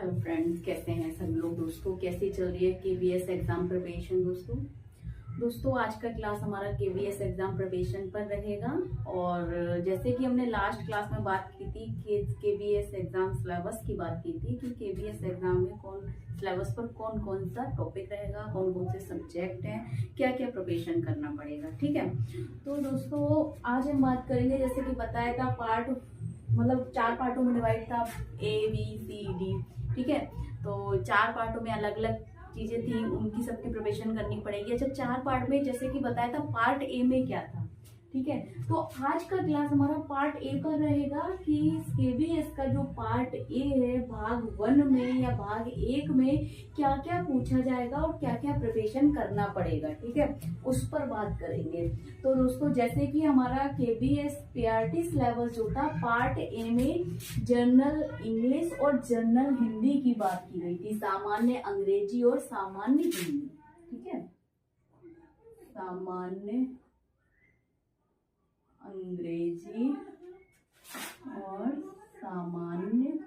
Hello friends, कैसे हैं सब लोग। दोस्तों कैसी चल रही है केवीएस एग्जाम प्रिपरेशन। दोस्तों आज का क्लास हमारा केवीएस एग्जाम प्रिपरेशन पर रहेगा। और जैसे कि हमने लास्ट क्लास में बात की थी कि केवीएस एग्जाम सिलेबस की बात की थी कि केवीएस एग्जाम में कौन सिलेबस पर कौन कौन सा टॉपिक रहेगा, कौन कौन से सब्जेक्ट हैं, क्या क्या प्रिपरेशन करना पड़ेगा। ठीक है, तो दोस्तों आज हम बात करेंगे, जैसे कि बताया था पार्ट मतलब 4 पार्टों में डिवाइड था, ABCD। ठीक है, तो 4 पार्टों में अलग अलग चीजें थी, उनकी सबकी प्रिपरेशन करनी पड़ेगी। अच्छा, 4 पार्ट में जैसे कि बताया था पार्ट ए में क्या था। ठीक है, तो आज का क्लास हमारा पार्ट ए पर रहेगा कि केवीएस का जो पार्ट ए है भाग 1 में या भाग 1 में क्या क्या पूछा जाएगा और क्या क्या प्रिपरेशन करना पड़ेगा। ठीक है, उस पर बात करेंगे। तो दोस्तों जैसे कि हमारा केवीएस पीआरटी सिलेबस जो था पार्ट ए में जनरल इंग्लिश और जनरल हिंदी की बात की गई थी, सामान्य अंग्रेजी और सामान्य हिंदी। ठीक है, सामान्य अंग्रेजी और सामान्य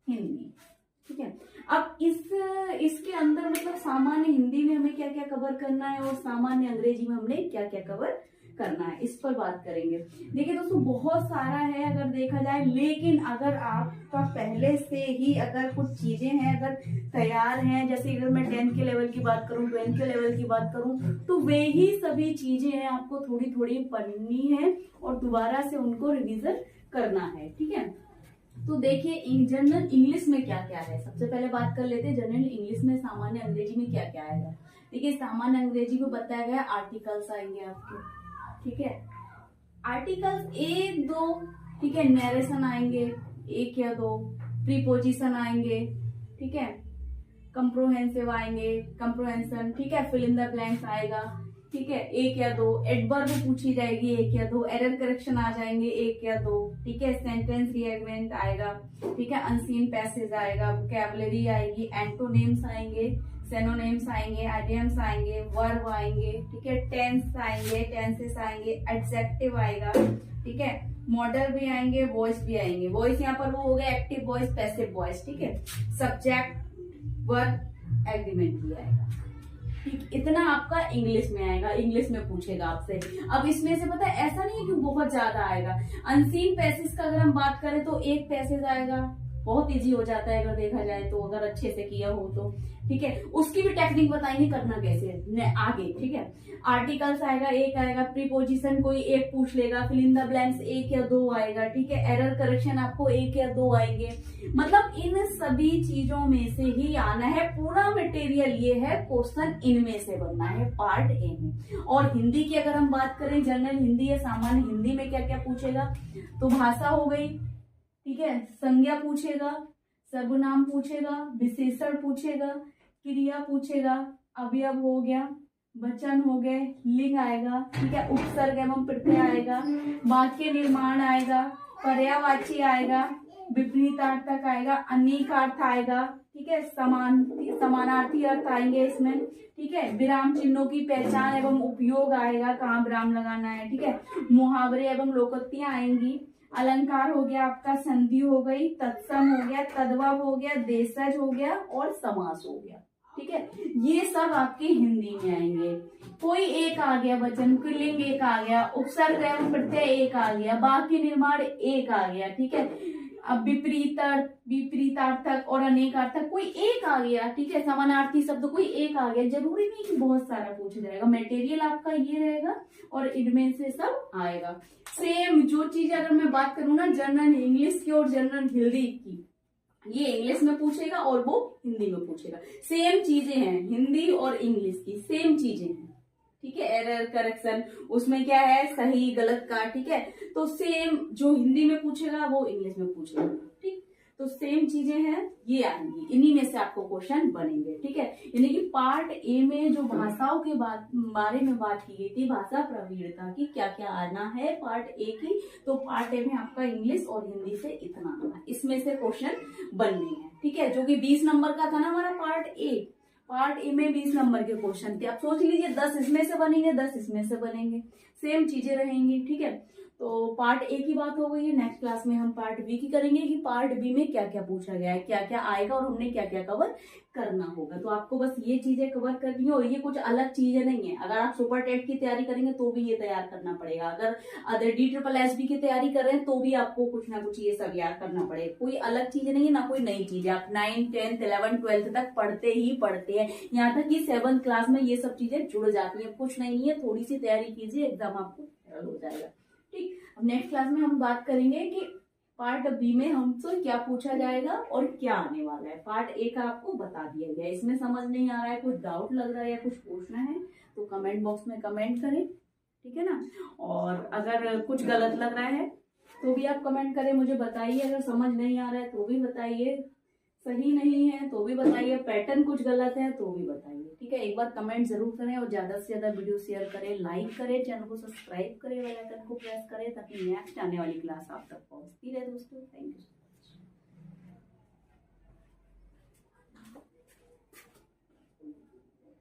हिंदी। ठीक है, अब इसके अंदर मतलब सामान्य हिंदी में हमें क्या क्या कवर करना है और सामान्य अंग्रेजी में हमने क्या क्या कवर करना है, इस पर बात करेंगे। देखिए दोस्तों बहुत सारा है अगर देखा जाए, लेकिन अगर आपका पहले से ही अगर कुछ चीजें हैं अगर तैयार हैं, जैसे अगर मैं 10 के लेवल की बात करूं, 12 के लेवल की बात करूं, तो वे ही सभी चीजें हैं आपको थोड़ी थोड़ी पढ़नी है और दोबारा से उनको रिविजन करना है। ठीक है, तो देखिए जनरल इंग्लिश में क्या क्या है, सबसे पहले बात कर लेते हैं जनरल इंग्लिश में सामान्य अंग्रेजी में क्या क्या आएगा। देखिए सामान्य अंग्रेजी में बताया गया आर्टिकल्स आएंगे आपके। ठीक है, आर्टिकल्स 1-2, ठीक है, नरेशन आएंगे 1 या 2, प्रीपोजिशन आएंगे, ठीक है, कंप्रोहेंसिव आएंगे, कंप्रोहेंशन, ठीक है, फिल इन द ब्लैंक्स आएगा, ठीक है, 1 या 2, एडवर्ब पूछी जाएगी 1 या 2, एरर करेक्शन आ जाएंगे 1 या 2, ठीक है, सेंटेंस रीअरेंजमेंट आएगा, ठीक है, अनसीन पैसेज आएगा, वोकैबुलरी आएगी, एंटोनिम्स आएंगे, सिनोनिम्स आएंगे, आइडियम्स आएंगे, वर्ब आएंगे, ठीक है, टेंस आएंगे, टेंसेस आएंगे, एडजेक्टिव आएगा, ठीक है, मॉडल भी आएंगे, वॉइस भी आएंगे। वॉइस यहाँ पर वो हो गया एक्टिव वॉइस, पैसिव वॉइस, ठीक है, सब्जेक्ट, वर्ब, एग्रीमेंट भी आएगा। ठीक, इतना आपका इंग्लिश में आएगा, इंग्लिश में पूछेगा आपसे। अब इसमें से पता है ऐसा नहीं है कि बहुत ज्यादा आएगा। अनसीन पैसेज का अगर हम बात करें तो 1 पैसेज आएगा, बहुत इजी हो जाता है अगर देखा जाए तो, अगर अच्छे से किया हो तो। ठीक है, उसकी भी टेक्निक बताएंगे करना कैसे आगे। ठीक है, आर्टिकल्स आएगा 1 आएगा, प्रीपोजिशन कोई 1 पूछ लेगा, फिल इन द ब्लैंक्स 1 या 2 आएगा, ठीक है, एरर करेक्शन आपको 1 या 2 आएंगे। मतलब इन सभी चीजों में से ही आना है, पूरा मटेरियल ये है, क्वेश्चन इनमें से बनना है पार्ट ए में। और हिंदी की अगर हम बात करें, जनरल हिंदी या सामान्य हिंदी में क्या क्या पूछेगा, तो भाषा हो गई, ठीक है, संज्ञा पूछेगा, सर्वनाम पूछेगा, विशेषण पूछेगा, क्रिया पूछेगा, अवयव हो गया, वचन हो गए, लिंग आएगा, ठीक है, उपसर्ग एवं प्रत्यय आएगा, वाक्य निर्माण आएगा, पर्यायवाची आएगा, विपरीतार्थक आएगा, अनेकार्थ आएगा, ठीक है, समानार्थी अर्थ आएंगे इसमें, ठीक है, विराम चिन्हों की पहचान एवं उपयोग आएगा, कहाँ विराम लगाना है, ठीक है, मुहावरे एवं लोकोक्तियां आएंगी, अलंकार हो गया आपका, संधि हो गई, तत्सम हो गया, तद्भव हो गया, देशज हो गया और समास हो गया। ठीक है, ये सब आपकी हिंदी में आएंगे। कोई 1 आ गया, वचन लिंग 1 आ गया, उपसर्ग एवं प्रत्यय 1 आ गया, वाक्य निर्माण 1 आ गया, ठीक है, अब विपरीतार्थक और अनेकार्थक कोई 1 आ गया, ठीक है, समानार्थी शब्द कोई 1 आ गया। जरूरी नहीं कि बहुत सारा पूछ जाएगा, मटेरियल आपका ये रहेगा और इनमें से सब आएगा। सेम जो चीज अगर मैं बात करूँ ना जनरल इंग्लिश की और जनरल हिंदी की, ये इंग्लिश में पूछेगा और वो हिंदी में पूछेगा। सेम चीजें हैं, हिंदी और इंग्लिश की सेम चीजें हैं, ठीक है, एरर करेक्शन उसमें क्या है, सही गलत का, ठीक है, तो सेम जो हिंदी में पूछेगा वो इंग्लिश में पूछेगा। ठीक, तो सेम चीजें हैं, ये आएंगी, इन्हीं में से आपको क्वेश्चन बनेंगे। ठीक है, यानी कि पार्ट ए में जो भाषाओं के बारे में बात की गई थी, भाषा प्रवीणता की क्या क्या आना है पार्ट ए की, तो पार्ट ए में आपका इंग्लिश और हिंदी से इतना आना, इसमें से क्वेश्चन बनने हैं। ठीक है, जो कि 20 नंबर का था ना हमारा पार्ट ए में 20 नंबर के क्वेश्चन थे। आप सोच लीजिए 10 इसमें से बनेंगे, 10 इसमें से बनेंगे, सेम चीजें रहेंगी। ठीक है, तो पार्ट ए की बात हो गई है। नेक्स्ट क्लास में हम पार्ट बी की करेंगे कि पार्ट बी में क्या क्या पूछा गया है, क्या क्या आएगा और हमने क्या क्या कवर करना होगा। तो आपको बस ये चीजें कवर करनी है और ये कुछ अलग चीजें नहीं है। अगर आप सुपर टेट की तैयारी करेंगे तो भी ये तैयार करना पड़ेगा, अगर DSSS की तैयारी कर रहे हैं तो भी आपको कुछ ना कुछ ये सब याद करना पड़ेगा। कोई अलग चीज नहीं है, ना कोई नई चीज है। आप 9th 10th 11th 12th तक पढ़ते ही पढ़ते हैं, यहाँ तक कि 7th क्लास में ये सब चीजें जुड़ जाती है। कुछ नहीं है, थोड़ी सी तैयारी कीजिए, एग्जाम आपको सरल हो जाएगा। ठीक, अब नेक्स्ट क्लास में हम बात करेंगे कि पार्ट बी में हमसे क्या पूछा जाएगा और क्या आने वाला है। पार्ट ए का आपको बता दिया गया। इसमें समझ नहीं आ रहा है, कुछ डाउट लग रहा है या कुछ पूछना है तो कमेंट बॉक्स में कमेंट करें, ठीक है ना। और अगर कुछ गलत लग रहा है तो भी आप कमेंट करें, मुझे बताइए। अगर समझ नहीं आ रहा है तो भी बताइए, सही नहीं है तो भी बताइए, पैटर्न कुछ गलत है तो भी बताइए, ठीक है। एक बार कमेंट जरूर करें और ज्यादा से ज्यादा वीडियो शेयर करें, लाइक करें, चैनल को सब्सक्राइब करें, बेल आइकन को प्रेस करें ताकि नेक्स्ट आने वाली क्लास आप तक पहुंचती रहे दोस्तों। Thank you.